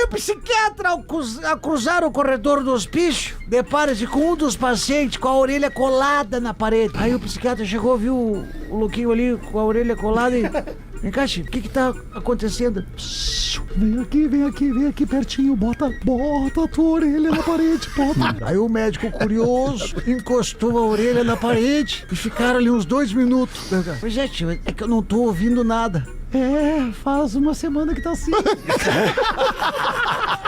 psiquiatra, ao cruzar o corredor do hospício, depara-se com um dos pacientes com a orelha colada na parede. Aí o psiquiatra chegou, viu o louquinho ali com a orelha colada e... Vem cá, Chico, o que tá acontecendo? Vem aqui pertinho, bota a tua orelha na parede, bota. Aí o médico curioso encostou a orelha na parede e ficaram ali uns 2 minutos. Pois é, tio, é que eu não tô ouvindo nada. Faz uma semana que tá assim.